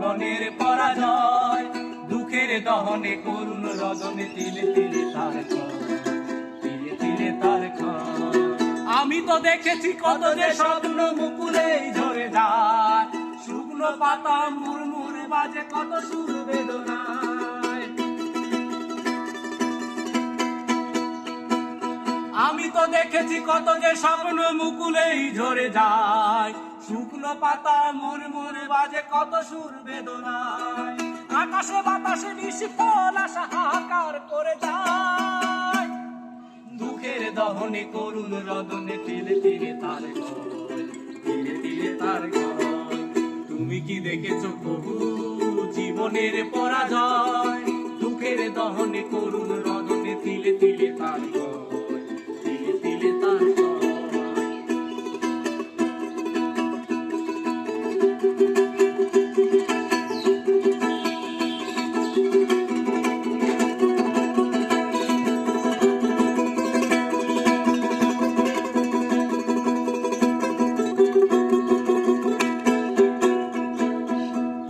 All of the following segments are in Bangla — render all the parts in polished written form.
জীবনের পরাজয়, দুঃখের দহনে করুণ রদনে তিলে তিলে তার ক্ষয়, তিলে তিলে তার ক্ষয়। আমি তো দেখেছি কত যে স্বপ্ন মুকুলেই ঝরে যায়, শুকনো পাতা মুড়মুড় বাজে কত সুর বেদনায়। আমি তো দেখেছি কত যে স্বপ্ন মুকুলেই ঝরে যায়, শুকনো পাতা মুড়মুড় বাজে কত সুর বেদনায়। আকাশে বাতাসে নিষ্ফল আশা হাহাকার করে যায়, দুঃখের দহনে করুণ রদনে তিলে তিলে তার ক্ষয়, তিলে তিলে তার ক্ষয়। তুমি কি দেখেছো প্রভু জীবনের পরাজয়, দুঃখের দহনে করুণ রদনে তিলে তিলে তার ক্ষয়, তিলে তিলে তার ক্ষয়।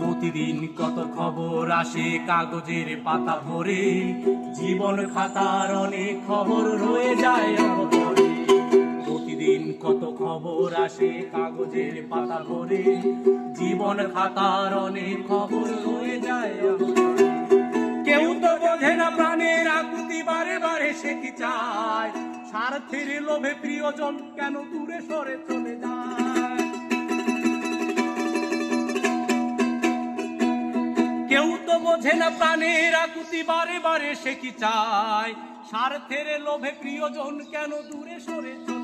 প্রতিদিন কত খবর আসে কাগজের পাতা ভরে, জীবন খাতার অনেক খবর রয়ে যায় অগোচরে। প্রতিদিন কত খবর আসে কাগজের পাতা ভরে, জীবন খাতার অনেক খবর রয়ে যায় অগোচরে। কেউ তো বোঝে না প্রাণের আকুতি বারে বারে সে কি চায়, স্বার্থের লোভে প্রিয়জন কেন দূরে সরে চলে যায়। কেউ তো বোঝে না প্রাণের আকুতি বারে বারে সে কি চায়, স্বার্থের লোভে প্রিয়জন কেন দূরে সরে চলে যায়।